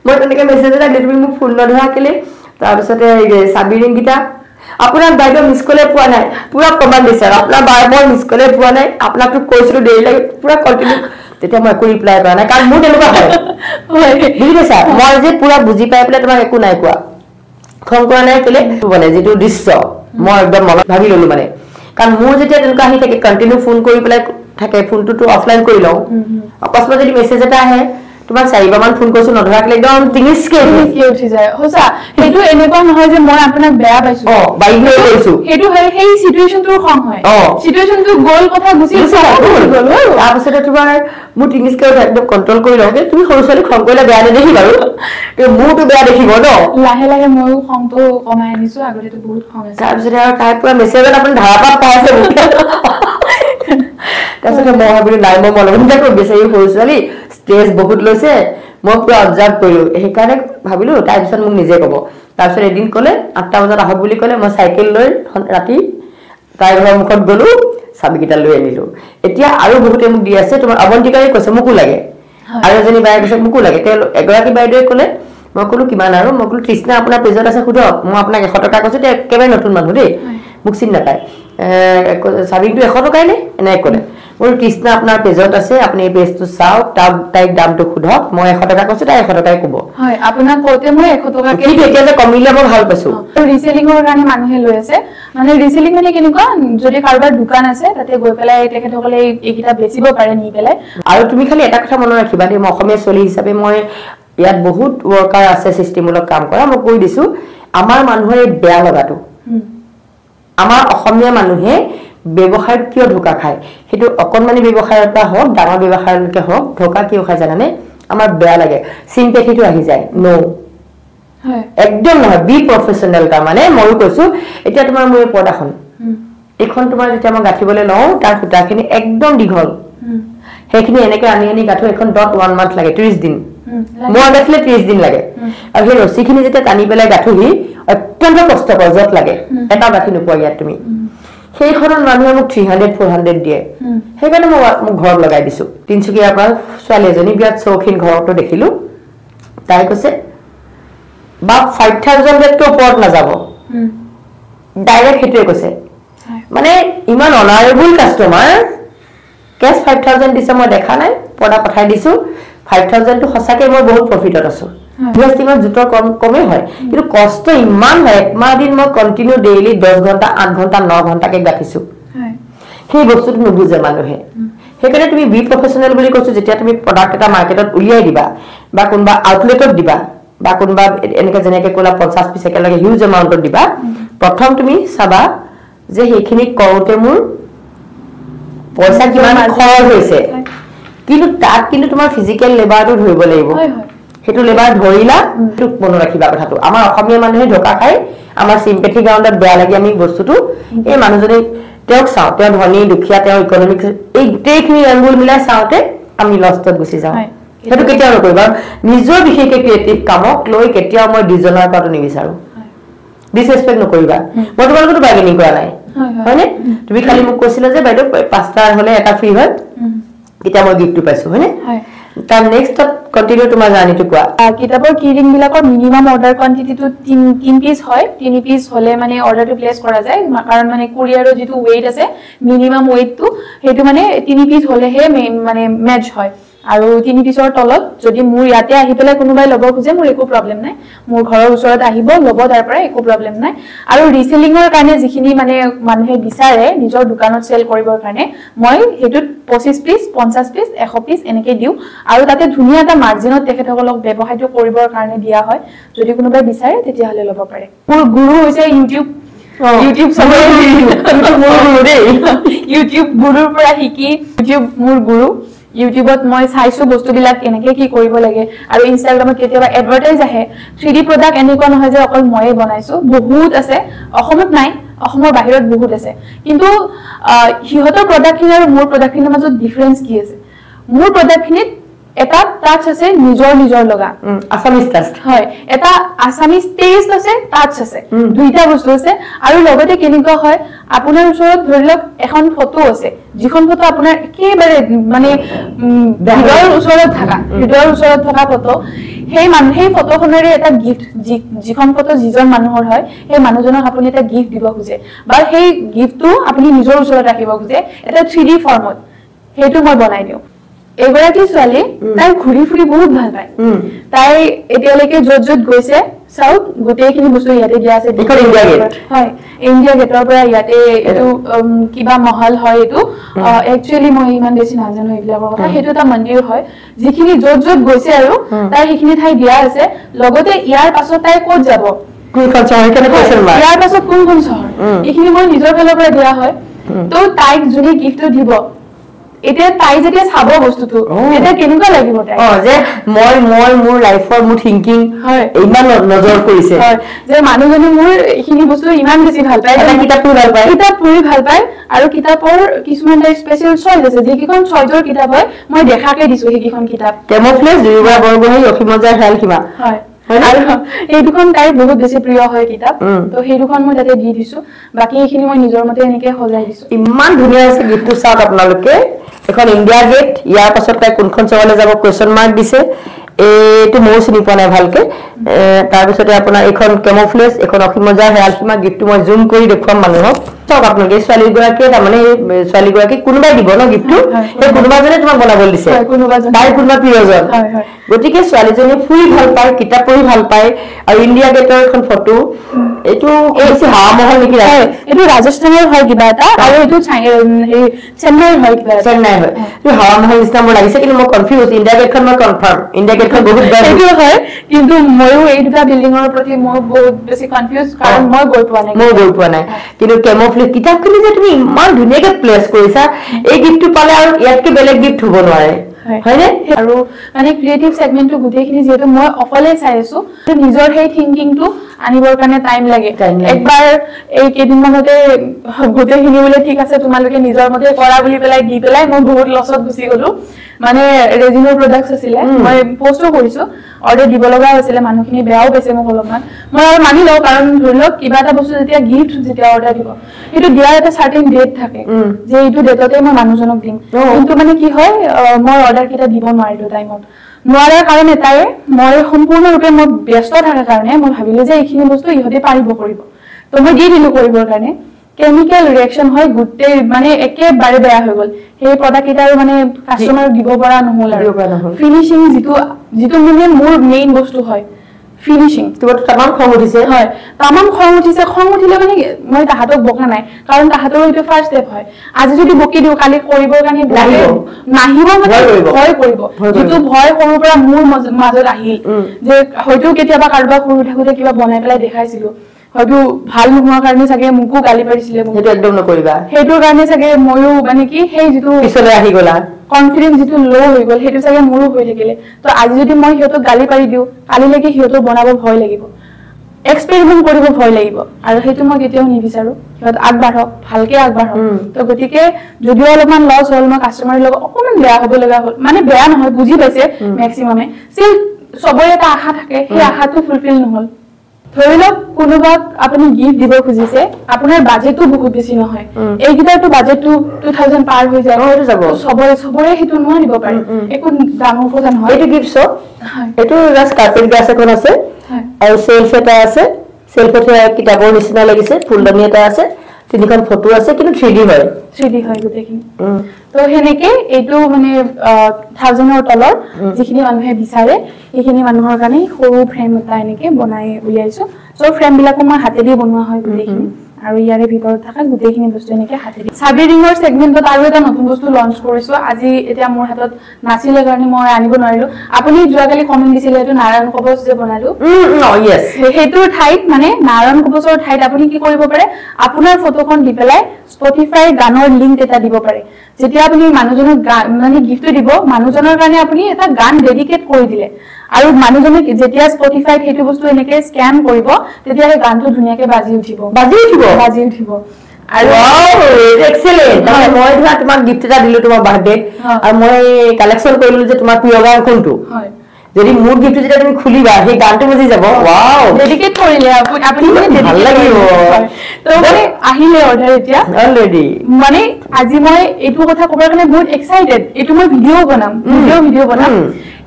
মই তেনেকে মেছেজ এটা দিলো তুমি মোক ফোন নধৰা কেলে তাৰপিছতে চাবিৰিংগীতা আপোনাৰ বাইদেউ মিছ কলে পোৱা নাই পুৰা প্ৰমাণ দিছে আপোনাৰ বাৰবাৰ মিছ কলে পোৱা নাই আপোনাকটো কৈছিলো দেৰি লাগে পুৰা কন্টিনিউ তেতিয়া মই একো ৰিপ্লাই কৰা নাই কাৰণ মোৰ তেনেকুৱা হয় বুজি পাইছা মই যে পুৰা বুজি পাই পেলাই তোমাক একো নাই কোৱা খং কৰা নাই কেলে মানে যিটো দৃশ্য মই একদম মনত ভাবি ললো মানে কাৰণ মোৰ যেতিয়া তেনেকুৱা আহি থাকে কন্টিনিউ ফোন কৰি পেলাই থাকে ফোনটো অফলাইন কৰি লওঁ অকস্মাত যদি মেছেজ এটা আহে তোমাক 4 মান ফোন কৰিছো নধৰাকলে একদম টিঙিছকে উঠি যায় হসা হেতু এনেকুৱা নহয় যে মই আপোনাক বেয়া পাইছো বাইহে কৈছো হেতু সেই সিচুৱেচনটো খং হয় সিচুৱেচনটো গোল কথা গুছি গ'ল তাৰপিছতে তোমাৰ মোৰ টিঙিছকে একদম কন্ট্ৰোল কৰি লওঁগে তুমি সৰুছালি খং কৰিলে বেয়া নেদেখি বাৰু মোৰটো বেয়া দেখিব ন লাহে লাহে মই খংটো কমাই আনিছো আগতেটো বহুত খং আছে তাৰপিছতে আৰু তাই পুৰা মেছেজত আপুনি ধাৰাপাত পাই আছে তাৰপিছতে মই ভাবিলো নাই মই মনে কৰি বিচাৰি সৰুছালি ষ্টেজ বহুত লৈছে মই পুৰা অবজাৰ্ভ কৰিলো সেইকাৰণে ভাবিলো তাৰপিছত মোক নিজে ক'ব তাৰপিছত এদিন ক'লে 8টা বজাত আহক বুলি ক'লে মই চাইকেল লৈ ৰাতি তাই ঘৰৰ মুখত গ'লো চাবিকিটা লৈ আনিলো এতিয়া আৰু বহুতে মোক দি আছে তোমাৰ অবন্তিকাই কৈছে মোকো লাগে আৰু এজনী বাই কৈছে মোকো লাগে তেল এগৰাকী বাইদেৱে ক'লে মই ক'লো কিমান আৰু মই ক'লো তৃষ্ণা আপোনাৰ পেজত আছে খুদক মই আপোনাক 100 টকা কৈছো তে একেবাৰে নতুন মানুহ দেই মোক চিন নাপায় চাবিটো 100 টকাই নে এনে ক'লে মোৰ তৃষ্ণা আপোনাৰ পেজত আছে আপুনি এই পেজটো চাওক তাইক দামটো খুদক মই 100 টকা কৈছো তাই 100 টকাই ক'ব হয় আপোনাৰ কওতে মই 100 টকা কি এতিয়া যে কমিলে মই ভাল পাইছো ৰিসেলিংৰ কাৰণে মানুহে লৈ আছে মানে ৰিসেলিং মানে কেনেকুৱা যদি কাৰোবাৰ দোকান আছে তাতে গৈ পেলাই তেখেতসকলে এইকিটা বেচিব পাৰে নি পেলাই আৰু তুমি খালি এটা কথা মনত ৰাখিবা দেই মই অসমীয়া চলি হিচাপে মই ইয়াত বহুত ওয়াৰ্কাৰ আছে সিস্টেমূলক কাম কৰা মই কৈ দিছো আমাৰ মানুহৰ বেয়া লগাটো আমাৰ অসমীয়া মানুহে ব্যৱসায়ত কিয় ধোকা খায় হেতু অকনমানি ব্যৱসায়ৰ পৰা হওক ডাঙৰ ব্যৱসায়লৈকে হওক ধোকা কিয় খায় জানানে আমাৰ বেয়া লাগে সিম্পেথিটো আহি যায় নো হয় একদম নহয় বি প্ৰফেশনাল কা মানে মই কৈছো এতিয়া তোমাৰ মোৰ পৰ্দাখন এখন তোমাৰ যেতিয়া মই গাঠিবলৈ লওঁ তাৰ সুতাখিনি একদম দীঘল হেখিনি এনেকে আনি গাঠো এখন ডট 1 মান্থ লাগে 30 দিন মই গাঠিলে 30 দিন লাগে আৰু সেই ৰছিখিনি যেতিয়া টানি পেলাই গাঠোহি অত্যন্ত কষ্টকৰ যত লাগে এটা গাঠি নোপোৱা ইয়াত তুমি সেইখনত মানুহে মোক 300 400 দিয়ে সেইকাৰণে মই ঘৰত লগাই দিছো তিনচুকীয়াৰ পৰা ছোৱালী এজনী বিয়াত চৌখিন ঘৰটো দেখিলো তাই কৈছে বা 5000 টো ওপৰত না যাব ডাইৰেক্ট হেতুৱে কৈছে মানে ইমান অনাৰেবল কাস্টমাৰ কেছ 5000 দিছে মই দেখা নাই পড়া পঠাই দিছো 5000 টো সঁচাকে মই বহুত প্ৰফিটত আছো ইনভেস্টিংৰ জুটৰ কমে হয় কিন্তু কষ্ট ইমান হয় একমাহ দিন মই কন্টিনিউ ডেইলি 10 ঘন্টা 8 ঘন্টা 9 ঘন্টা কে গাঠিছো সেই বস্তুটো নুবুজে মানুহে সেইকাৰণে তুমি বি প্ৰফেশনাল বুলি কৈছো যেতিয়া তুমি প্ৰডাক্ট এটা মাৰ্কেটত উলিয়াই দিবা বা কোনবা আউটলেটত দিবা বা কোনবা এনেকে জেনেকে কোলা 50 পিস একে লাগে হিউজ এমাউন্টত দিবা প্ৰথম তুমি চাবা যে হেখিনি কৰোতে মোৰ পইচা কিমান খৰচ হৈছে কিন্তু তাত কিন্তু তোমাৰ ফিজিক্যাল লেবাৰটো ধৰিব লাগিব হেতু লেবাৰ ধৰিলা টুক মন ৰাখিবা কথাটো আমাৰ অসমীয়া মানুহে ধোকা খায় আমাৰ সিম্পেথি গ্ৰাউণ্ডত বেয়া লাগি আমি বস্তুটো এই মানুহজনী তেওঁক চাও তেওঁ ধনী দুখীয়া তেওঁ ইকোনমিক এই গোটেইখিনি এংগুল মিলাই চাওতে আমি লষ্টত গুছি যাওঁ হেতু কেতিয়াও নকৰিবা নিজৰ বিশেষকে ক্ৰিয়েটিভ কামক লৈ কেতিয়াও মই ডিজনাৰ পাটো নিবিচাৰো ডিসৰেসপেক্ট নকৰিবা মই তোমালোকটো বাৰ্গেনিং কৰা নাই হয়নে তুমি খালি মোক কৈছিলা যে বাইদেউ 5টা হলে এটা ফ্ৰী হয় কিতা মই গিফটটো পাইছো হয়নে তাৰ নেক্সট কন্টিনিউ তোমাৰ জাৰ্নিটো কোৱা কিতাপৰ কিৰিং বিলাকৰ মিনিমাম অৰ্ডাৰ কোৱান্টিটিটো 3 পিস হয় 3 পিস হলে মানে অৰ্ডাৰটো প্লেস কৰা যায় কাৰণ মানে কুৰিয়াৰৰ যেটো ওয়েট আছে মিনিমাম ওয়েটটো হেতু মানে 3 পিস হলেহে মানে ম্যাচ হয় আৰু 3 পিসৰ তলত যদি মোৰ ইয়াতে আহি পেলাই কোনোবাই লব খুজে মোৰ একো প্ৰবলেম নাই মোৰ ঘৰৰ ওচৰত আহিব লব তাৰ পৰা একো প্ৰবলেম নাই আৰু ৰিসেলিংৰ কাৰণে যিখিনি মানে মানুহে বিচাৰে নিজৰ দোকানত সেল কৰিবৰ কাৰণে মই হেতুত 25 পিস 50 পিস 100 পিস এনেকৈ দিও আৰু তাতে ধুনিয়া এটা মাৰ্জিনত তেখেতসকলক ব্যৱসায়টো কৰিবৰ কাৰণে দিয়া হয় যদি কোনোবাই বিচাৰে তেতিয়া হলে লব পাৰে মোৰ গুৰু হৈছে ইউটিউব সবৰে মোৰ গুৰু দেই ইউটিউব গুৰুৰ পৰা শিকি ইউটিউব মোৰ গুৰু ইউটিউবত মই চাইছো বস্তুবিলাক এনেকৈ কি কৰিব লাগে আৰু ইনষ্টাগ্ৰামত কেতিয়াবা এডভাৰটাইজ আহে 3D প্ৰডাক্ট এনেকুৱা নহয় যে অকল ময়ে বনাইছো বহুত আছে অসমত নাই অসমৰ বাহিৰত বহুত আছে কিন্তু হিহতৰ প্ৰডাক্টখিনি আৰু মোৰ প্ৰডাক্টখিনৰ মাজত ডিফাৰেন্স কি আছে মোৰ প্ৰডাক্টখিনিত এটা টাচ আছে নিজৰ লগা আসামিজ টাচ হয় এটা আসামিজ টেষ্ট আছে টাচ আছে দুইটা বস্তু আছে আৰু লগতে কেনেকুৱা হয় আপোনাৰ ওচৰত ধৰিলক এখন ফটো আছে যিখন ফটো আপোনাৰ একেবাৰে মানে হৃদয়ৰ ওচৰত থকা ফটো সেই ফটোখনৰে এটা গিফট যিখন ফটো যিজন মানুহৰ হয় সেই মানুহজনক আপুনি এটা গিফট দিব খুজে বা সেই গিফটটো আপুনি নিজৰ ওচৰত ৰাখিব খুজে এটা 3D ফৰ্মত হেতু মই বনাই দিও এগৰাকী ছোৱালী তাই ঘূৰি ফুৰি বহুত ভাল পায় তাই এতিয়ালৈকে য'ত গৈছে চাউথ গোটেইখিনি বস্তু ইয়াতে দিয়া আছে হয় ইণ্ডিয়া গেটৰ পৰা ইয়াতে এইটো কিবা মহল হয় এইটো একচুৱেলি মই ইমান বেছি নাজানো এইবিলাকৰ কথা সেইটো এটা মন্দিৰ হয় যিখিনি য'ত গৈছে আৰু তাই সেইখিনি ঠাই দিয়া আছে লগতে ইয়াৰ পাছত তাই ক'ত যাব ইয়াৰ পাছত কোনখন চহৰ এইখিনি মই নিজৰ ফালৰ পৰা দিয়া হয় তো তাইক যদি গিফ্টটো দিব এতিয়া তাই যেতিয়া চাব বস্তুটো এটা কেনেকুৱা লাগিব তাই যে মই মোৰ লাইফৰ মোৰ থিংকিং ইমান নজৰ কৰিছে যে মানুহজনে মোৰ এইখিনি বস্তু ইমান বেছি ভাল পায় কিতাপ পঢ়ি ভাল পায় আৰু কিতাপৰ কিছুমান তাই স্পেচিয়েল চইচ আছে যিকেইখন চইচৰ কিতাপ হয় মই দেখাকে দিছো সেইকেইখন কিতাপ কেমোফ্লেজ দুইবা বৰগোহাঁই অসীমজাৰ হেৰাল সীমা হয় আৰু এই দুখন তাইৰ বহুত বেছি প্ৰিয় হয় কিতাপ তো সেই দুখন মই তাতে দি দিছো বাকি এইখিনি মই নিজৰ মতে এনেকে সজাই দিছো ইমান ধুনীয়া আছে গিফ্টটো চাওক আপোনালোকে এখন ইণ্ডিয়া গেট ইয়াৰ পাছত তাই কোনখন চহৰলৈ যাব কোৱেশ্চন মাৰ্ক দিছে এইটো ময়ো চিনি পোৱা নাই ভালকে তাৰপিছতে আপোনাৰ এইখন কেমোফ্লেজ এখন অসীমজাৰ হেৰাল সীমা গিফ্টটো মই জুম কৰি দেখুৱাম মানুহক চাওক আপোনালোকে ছোৱালীগৰাকীয়ে তাৰমানে ছোৱালীগৰাকী কোনোবাই দিব ন গিফ্টটো সেই কোনোবাজনে তোমাক বনাবলৈ দিছে তাইৰ কোনোবা প্ৰিয়জন গতিকে ছোৱালীজনী ফুৰি ভাল পায় কিতাপ পঢ়ি ভাল পায় আৰু ইণ্ডিয়া গেটৰ এখন ফটো এইটো হাৱা মহল নেকি এইটো ৰাজস্থানৰ হয় কিবা এটা আৰু এইটো চেন্নাইৰ হয় কিবা চেন্নাই হয় এইটো হাৱা মহল নিচিনা মোৰ লাগিছে কিন্তু মই কনফিউজ ইণ্ডিয়া গেটখন মই কনফাৰ্ম ইণ্ডিয়া গেটখন বহুত বেয়া হয় কিন্তু ময়ো এই দুটা বিল্ডিঙৰ প্ৰতি মই বহুত বেছি কনফিউজ কাৰণ মই গৈ পোৱা নাই কিন্তু কেমোফ্লেজ কিতাপখিনি যে তুমি ইমান ধুনীয়াকে প্লেচ কৰিছা এই গিফ্টটো পালে আৰু ইয়াতকে বেলেগ গিফ্ট হ'ব নোৱাৰে হয়নে আৰু মানে ক্ৰিয়েটিভ সেগমেন্টটো গোটেইখিনি যেহেতু মই অকলে চাই আছো নিজৰ সেই থিংকিংটো আনিবৰ কাৰণে টাইম লাগে একবাৰ এই কেইদিনমানতে গোটেইখিনি বোলে ঠিক আছে তোমালোকে নিজৰ মতে কৰা বুলি পেলাই দি পেলাই মই বহুত লছত গুচি গলো মানে ৰেজিনৰ প্ৰডাক্টছ আছিলে মই পোষ্টও কৰিছো অৰ্ডাৰ দিব লগা হৈছিলে মানুহখিনি বেয়াও পাইছে মোক অলপমান মই আৰু মানি লওঁ কাৰণ ধৰি লওক কিবা এটা বস্তু যেতিয়া গিফ্ট যেতিয়া অৰ্ডাৰ দিব সেইটো দিয়াৰ এটা চাৰ্টেন ডেট থাকে যে এইটো ডেটতে মই মানুহজনক দিম কিন্তু মানে কি হয় মই অৰ্ডাৰ কেইটা দিব নোৱাৰিলো টাইমত নোৱাৰাৰ কাৰণে তাই মই সম্পূৰ্ণৰূপে মই ব্যস্ত থকাৰ কাৰণে মই ভাবিলো যে এইখিনি বস্তু ইহঁতে পাৰিব কৰিব তো মই দি দিলো কৰিবৰ কাৰণে কেমিক্যাল ৰিঅ্যাকশন হয় গুটেই মানে একেবাৰে বেয়া হৈ গল সেই প্ৰডাক্ট কেইটাৰ মানে কাস্টমাৰক দিব পৰা নহল আৰু ফিনিশিং যিটো মানে মোৰ মেইন বস্তু হয় ফিনিশিং তোমাৰ তামাম খং উঠিছে হয় তামাম খং উঠিলে মানে মই তাহাতক বকা নাই কাৰণ তাহাতৰ এইটো ফাৰ্স্ট স্টেপ হয় আজি যদি বকি দিও কালি কৰিবৰ কাৰণে নাহিব মানে ভয় কৰিব যেটো ভয় সৰুৰ পৰা মোৰ মাজত আহিল যে হয়তো কেতিয়াবা কাৰোবাক সৰু থাকোতে কিবা বনাই পেলাই দেখাইছিলো হয়তো ভাল নোহোৱাৰ কাৰণে চাগে মোকো গালি পাৰিছিলে সেইটো একদম নকৰিবা সেইটোৰ কাৰণে চাগে ময়ো মানে কি সেই যেটো পিছলৈ আহি গলা কনফিডেন্স যেটো লো হৈ গল সেইটো চাগে মোৰো হৈ থাকিলে তো আজি যদি মই হিয়তক গালি পাৰি দিও কালিলৈকে হিয়তক বনাব ভয় লাগিব এক্সপেৰিমেন্ট কৰিব ভয় লাগিব আৰু সেইটো মই কেতিয়াও নিবিচাৰো হিয়ত আগবাঢ়ক ভালকে আগবাঢ়ক তো গতিকে যদিও অলপমান লছ হল মই কাস্টমাৰৰ লগত অকমান বেয়া হ'ব লগা হল মানে বেয়া নহয় বুজি পাইছে ম্যাক্সিমামে সিল সবৰে এটা আশা থাকে সেই আশাটো ফুলফিল নহল ধৰি লওক কোনোবাক আপুনি গিফ্ট দিব খুজিছে আপোনাৰ বাজেটটো বহুত বেছি নহয় এইকিটাটো বাজেটটো 2000 পাৰ হৈ যায় হয়তো যাব সবৰে হেতু নোৱা দিব পাৰে একো ডাঙৰ কথা নহয় এইটো গিফ্ট সব এইটো জাস্ট কাৰ্পেট গ্লাস এখন আছে আৰু সেলফ এটা আছে সেলফতে কিতাপৰ নিচিনা লাগিছে ফুলদানি এটা আছে তিনিখন ফটো আছে কিন্তু 3D হয় গোটেইখিনি তো হেনেকে এইটো মানে 1000 ৰ তলৰ যিখিনি মানুহে বিচাৰে এইখিনি মানুহৰ কাৰণে সৰু ফ্ৰেম এটা এনেকে বনাই উলিয়াইছো সো ফ্ৰেম বিলাকো মই হাতে দি বনোৱা হয় গোটেইখিনি আৰু ইয়াৰে ভিতৰত থকা গোটেইখিনি বস্তু এনেকে হাতে দি সাবি ৰিঙৰ সেগমেন্টত আৰু এটা নতুন বস্তু লঞ্চ কৰিছো আজি এতিয়া মোৰ হাতত নাছিলে কাৰণে মই আনিব নোৱাৰিলো আপুনি যোৱাকালি কমেন্ট দিছিলে এটো নাৰায়ণ কবচ যে বনালো ইয়েস হেতুৰ ঠাইত মানে নাৰায়ণ কবচৰ ঠাইত আপুনি কি কৰিব পাৰে আপোনাৰ ফটোখন দি পেলাই স্পটিফাই গানৰ লিংক এটা দিব পাৰে যেতিয়া আপুনি মানুহজনক মানে গিফ্ট দিব মানুহজনৰ কাৰণে আপুনি এটা গান ডেডিকেট কৰি দিলে আৰু মানুহজনে যেতিয়া স্পটিফাইত হেতু বস্তু এনেকে স্ক্যান কৰিব তেতিয়া এই গানটো ধুনিয়াকে বাজি উঠিব আৰু এক্সেলেন্ট মই ধৰা তোমাক গিফ্ট এটা দিলো তোমাৰ বাৰ্থডে আৰু মই কালেকচন কৰিলো যে তোমাৰ প্ৰিয় গান কোনটো হয় যদি মোৰ গিফ্ট যেটা তুমি খুলিবা সেই গানটো বুজি যাব ওয়াও ডেডিকেট কৰিলে আপুনি মানে ভাল লাগিব তো মানে আহিলে অৰ্ডাৰ এতিয়া অলৰেডি মানে আজি মই এইটো কথা ক'বৰ কাৰণে বহুত এক্সাইটেড এইটো মই ভিডিও বনাম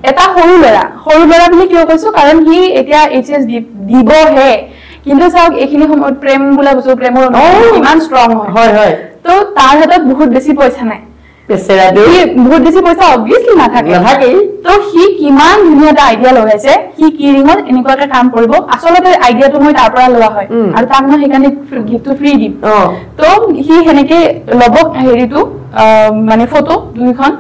এটা সৰু লৰা বুলি কিয় কৈছো কাৰণ হি এতিয়া এইচএস দিবহে কিন্তু চাওক এইখিনি সময়ত প্ৰেম বোলা বস্তু প্ৰেমৰ ইমান ষ্ট্ৰং হয় হয় তো তাৰ হাতত বহুত বেছি পইচা নাই পেছেৰাটো বহুত বেছি পইচা অবভিয়াছলি নাথাকে তো সি কিমান ধুনীয়া এটা আইডিয়া লগাইছে কি কি ৰিঙত এনেকুৱাকে কাম কৰিব আচলতে আইডিয়াটো মই তাৰ পৰা লোৱা হয় আৰু তাক মই সেইকাৰণে গিফ্টটো ফ্ৰী দিম তো সি হেনেকে ল'ব হেৰিটো মানে ফটো দুইখন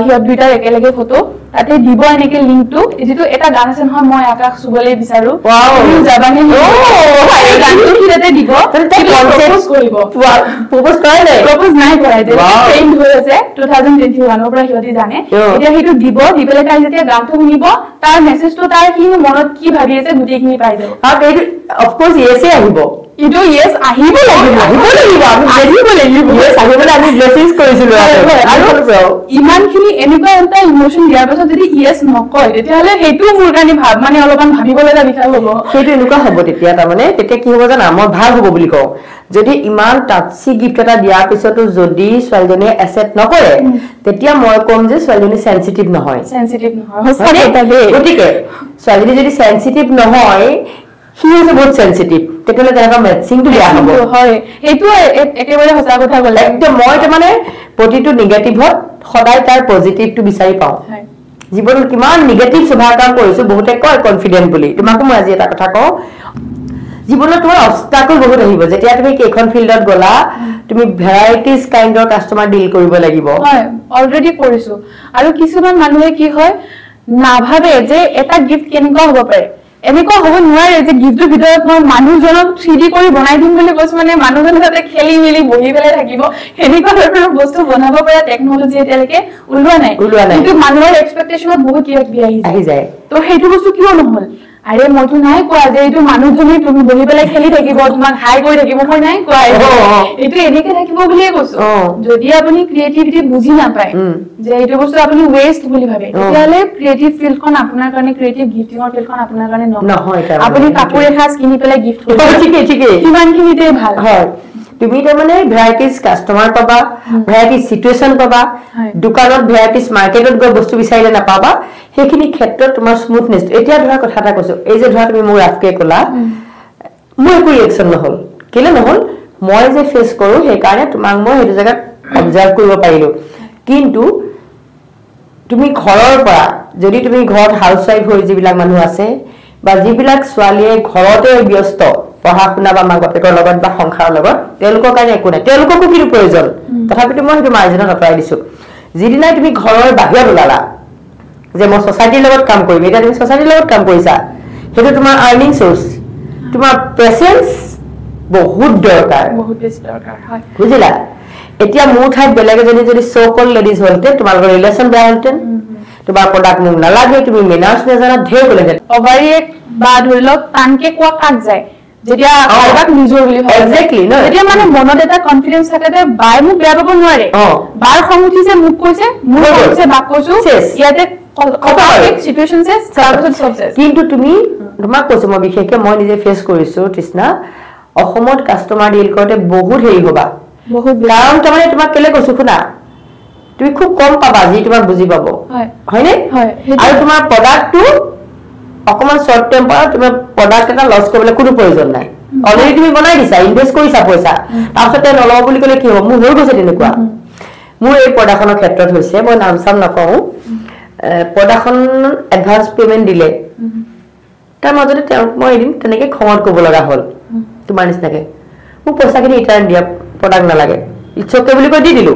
হিয়ত দুইটাৰ একেলগে ফটো তাতে দিব এনেকে লিংকটো যেটো এটা গান আছে নহয় মই আকাশ চুবলৈ বিচাৰো তুমি যাবানে এই গানটো কিতে দিব তাতে প্ৰপ'জ কৰিব প্ৰপ'জ কৰে নাই প্ৰপ'জ নাই কৰে যে ট্ৰেন্ড হৈ আছে 2021 ৰ পৰা হিয়তি জানে এতিয়া হেতু দিব দিবলে তাই যেতিয়া গানটো শুনিব তাৰ মেছেজটো তাৰ কি মনত কি ভাবি আছে গুটেখিনি পাই যাব আৰু এই অফ কোৰ্স ইয়েছে আহিব ইটো ইয়েস আহিব লাগিব আমি বুজিব লাগিব ইয়েস আহিবলে আমি ব্লেসিংস কৰিছিলো আৰু ইমানখিনি এনেকুৱা এটা ইমোশন দিয়াৰ পাছত যদি ইয়েস নকয় তেতিয়াহলে হেতু মোৰ কাৰণে ভাব মানে অলপমান ভাবিবলৈ এটা বিষয় হ'ব হেতু এনেকুৱা হ'ব তেতিয়া তাৰ মানে তেতিয়া কি হ'ব জানা মই ভাল হ'ব বুলি কওঁ যদি ইমান টাচি গিফট এটা দিয়াৰ পিছতো যদি ছোৱালীজনীয়ে এক্সেপ্ট নকৰে তেতিয়া মই কম যে ছোৱালীজনী সেনসিটিভ নহয় সঁচাকৈ এটা গতিকে ছোৱালীজনী যদি সেনসিটিভ নহয় he is বহুত sensitive তেতিয়ালে তেনেকা ম্যাচিং টু দিয়া হ'ব হয় এইটো একেবাৰে সঁচা কথা ক'লে একদম মই এটা মানে প্ৰতিটো নেগেটিভত সদায় তাৰ পজিটিভটো বিচাৰি পাওঁ জীৱনত কিমান নেগেটিভ স্বভাৱ কাম কৰিছো বহুতে কয় কনফিডেন্ট বুলি তোমাক মই আজি এটা কথা কওঁ জীৱনত তোমাৰ অবস্টাকল বহুত আহিব যেতিয়া তুমি কেখন ফিল্ডত গলা তুমি ভেৰাইটিজ কাইন্ডৰ কাস্টমাৰ ডিল কৰিব লাগিব হয় অলৰেডি কৰিছো আৰু কিছুমান মানুহে কি হয় নাভাবে যে এটা গিফট কেনেকুৱা হ'ব পাৰে এনেকুৱা হ'ব নোৱাৰে যে গিফটৰ ভিতৰত মই মানুহজনক 3D কৰি বনাই দিম বুলি কৈছ মানে মানুহজন তাতে খেলি মেলি বহি পেলাই থাকিব এনেকুৱা ধৰণৰ বস্তু বনাব পৰা টেকনলজি এতিয়ালৈকে ওলোৱা নাই কিন্তু মানুহৰ এক্সপেক্টেশনত বহুত কিবা আহি যায় তো সেইটো বস্তু কিয় নহল আৰে মইতো নাই কোৱা যে এইটো মানুহজনী তুমি বহি পেলাই খেলি থাকিব তোমাক হাই কৰি থাকিব মই নাই কোৱা এইটো এনেকে থাকিব বুলিয়ে কৈছো যদি আপুনি ক্ৰিয়েটিভিটি বুজি নাপায় যে এইটো বস্তু আপুনি ওয়েস্ট বুলি ভাবে তেতিয়ালে ক্ৰিয়েটিভ ফিল্ডখন আপোনাৰ কাৰণে ক্ৰিয়েটিভ গিফটিংৰ ফিল্ডখন আপোনাৰ কাৰণে নহয় আপুনি কাপোৰ এখাজ কিনি পেলাই গিফট কৰিব ঠিক কিমান কিনিতে ভাল হয় তুমি তাৰ মানে ভ্যাৰাইটিজ কাস্টমাৰ পাবা ভ্যাৰাইটিজ সিচুৱেচন পাবা দোকানত ভ্যাৰাইটিজ মাৰ্কেটত গৈ বস্তু বিচাৰিলে নাপাবা হেখিনি ক্ষেত্ৰত তোমাৰ স্মুথনেস এতিয়া ধৰা কথা এটা কৈছো এই যে ধৰা তুমি মোৰ ৰাফকে কলা মোৰ একো ৰিঅ্যাকশন নহল কেলে নহল মই যে ফেস কৰো হে কাৰণে তোমাক মই হেতু জায়গাত অবজাৰ্ভ কৰিব পাৰিলো কিন্তু তুমি ঘৰৰ পৰা যদি তুমি ঘৰত হাউসৱাইফ হৈ যিবিলাক মানুহ আছে বা যিবিলাক ছোৱালীয়ে ঘৰতে ব্যস্ত পঢ়া শুনা বা মাক বাপেকৰ লগত বা সংসাৰৰ লগত তেওঁলোকৰ কাৰণে একো নাই তেওঁলোককো কি প্ৰয়োজন তথাপিতো মই হেতু মাৰ্জিনত আঁতৰাই দিছো যিদিনাই তুমি ঘৰৰ বাহিৰত ওলালা যে মই সোসাইটিৰ লগত কাম কৰিম এটা তুমি সোসাইটিৰ লগত কাম কৰিছা হেতু তোমাৰ আৰ্নিং সোৰ্স তোমাৰ প্ৰেজেন্স বহুত দৰকাৰ হয় বুজিলা এতিয়া মোৰ ঠাইত বেলেগ এজনী যদি সোকল লেডিজ হলতে তোমাৰ ৰিলেশন বেয়া হলতে তোমাৰ প্ৰডাক্ট মোক নালাগে তুমি মেনাৰ্স নেজানা ঢেৰ গলে অভাৰি এক বা ধৰিলক টানকে কোৱা কাক যায় যেতিয়া কাৰবাক নিজৰ বুলি ভাবে এক্স্যাক্টলি ন যেতিয়া মানে মনত এটা কনফিডেন্স থাকে যে বাই মোক বেয়া পাব নোৱাৰে বাৰ খং উঠিছে মোক কৈছে মোৰ কৈছে বাক কৈছো ইয়াতে কটাক সিচুৱেশনছে সাৰ্ভিস সাবজেক্ট কিন্তু তুমি তোমাক কৈছো মই বিশেষকৈ মই নিজে ফেস কৰিছো তৃষ্ণা অসমত কাস্টমাৰ ডিল কৰতে বহুত হেৰি হবা বহুত কাৰণ তাৰমানে তোমাক কেলে কৈছো শুনা তুমি খুব কম পাবা যি তোমাক বুজি পাব হয়নে হয় আৰু তোমাৰ প্ৰডাক্টটো অকমান শৰ্ট টেম্পাৰ তুমি প্ৰডাক্ট এটা লস কৰিবলৈ কোনো প্ৰয়োজন নাই অলৰেডি তুমি বনাই দিছা ইনভেস্ট কৰিছা পইচা তাৰপিছতে নলও বুলি ক'লে কি হ'ব মোৰ হৈ গৈছে তেনেকুৱা মোৰ এই প্ৰডাক্টৰ ক্ষেত্ৰত হৈছে মই নাম চাম নকওঁ প্ৰডাক্টখন এডভান্স পেমেন্ট দিলে তাৰ মাজতে তেওঁক মই এদিন তেনেকে খঙত ক'ব লগা হ'ল তোমাৰ নিচিনাকে মোক পইচাখিনি ৰিটাৰ্ণ দিয়া প্ৰডাক্ট নালাগে ইচ্ছকে বুলি কৈ দি দিলো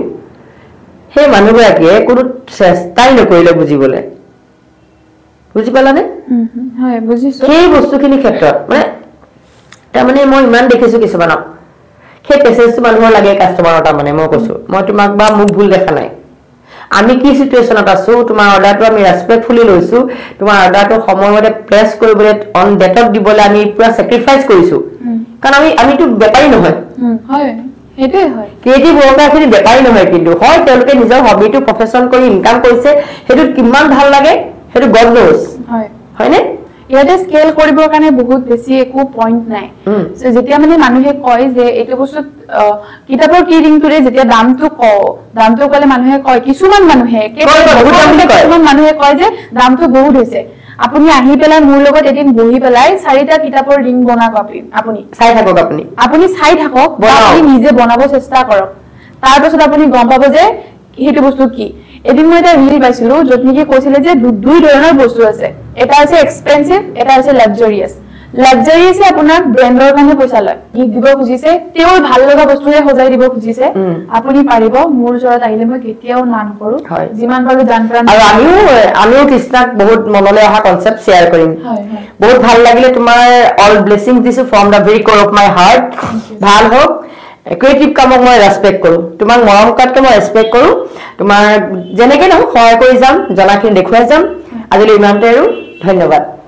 সেই মানুহগৰাকীয়ে কোনো চেষ্টাই নকৰিলে বুজিবলৈ বুজি পালানে হয় বুজিছো সেই বস্তুখিনি ক্ষেত্ৰত মানে তাৰমানে মই ইমান দেখিছো কিছুমানক সেই পেচেন্সটো মানুহৰ লাগে কাস্টমাৰৰ তাৰমানে মই কৈছো মই তোমাক বা মোক ভুল দেখা নাই আমি কি সিচুৱেচনত আছো তোমাৰ অৰ্ডাৰটো আমি ৰেসপেক্টফুলি লৈছো তোমাৰ অৰ্ডাৰটো সময়মতে প্লেস কৰিবলৈ অন ডেটত দিবলৈ আমি পুৰা স্যাক্ৰিফাইস কৰিছো কাৰণ আমিটো বেপাৰী নহয় হয় হেতে হয় ক্ৰিয়েটিভ ওয়াৰ্কাৰখিনি বেপাৰী নহয় কিন্তু হয় তেওঁলোকে নিজৰ হবিটো প্ৰফেশন কৰি ইনকাম কৰিছে হেতু কিমান ভাল লাগে হেতু গড নোস হয় হয়নে ইয়াতে স্কেল কৰিবৰ কাৰণে বহুত বেছি একো পইণ্ট নাই সো যেতিয়া মানে মানুহে কয় যে এইটো বস্তু কিতাপৰ কি ৰিংটোৰে যেতিয়া দামটো কলে মানুহে কয় কিছুমান মানুহে কিছুমান মানুহে কয় যে দামটো বহুত হৈছে আপুনি আহি পেলাই মোৰ লগত এদিন বহি পেলাই চাৰিটা কিতাপৰ ৰিং বনাব আপুনি চাই থাকক আপুনি চাই থাকক বা আপুনি নিজে বনাব চেষ্টা কৰক তাৰ পাছত আপুনি গম পাব যে সেইটো বস্তু কি এদিন মই এটা ৰীল পাইছিলো য'ত নেকি কৈছিলে যে দুই ধৰণৰ বস্তু আছে এটা আছে এক্সপেন্সিভ এটা আছে লাক্সাৰিয়াছ লাক্সাৰিয়াছে আপোনাক ব্ৰেণ্ডৰ কাৰণে পইচা লয় গিফ্ট দিব খুজিছে তেওঁ ভাল লগা বস্তুৰে সজাই দিব খুজিছে আপুনি পাৰিব মোৰ ওচৰত আহিলে মই কেতিয়াও না নকৰো যিমান পাৰো জান প্ৰাণ আৰু আমিও কৃষ্ণাক বহুত মনলৈ অহা কনসেপ্ট শেয়াৰ কৰিম বহুত ভাল লাগিলে তোমাৰ অল ব্লেসিংস দিছো ফ্ৰম দা ভেৰি কোৰ অফ মাই হাৰ্ট ভাল হোক ক্ৰিয়েটিভ কামক মই ৰেসপেক্ট কৰো তোমাক মৰম কৰাতকৈ মই ৰেসপেক্ট কৰো তোমাৰ যেনেকৈ নহওক সহায় কৰি যাম জনাখিনি দেখুৱাই যাম আজিলৈ ইমানতে আৰু ধন্যবাদ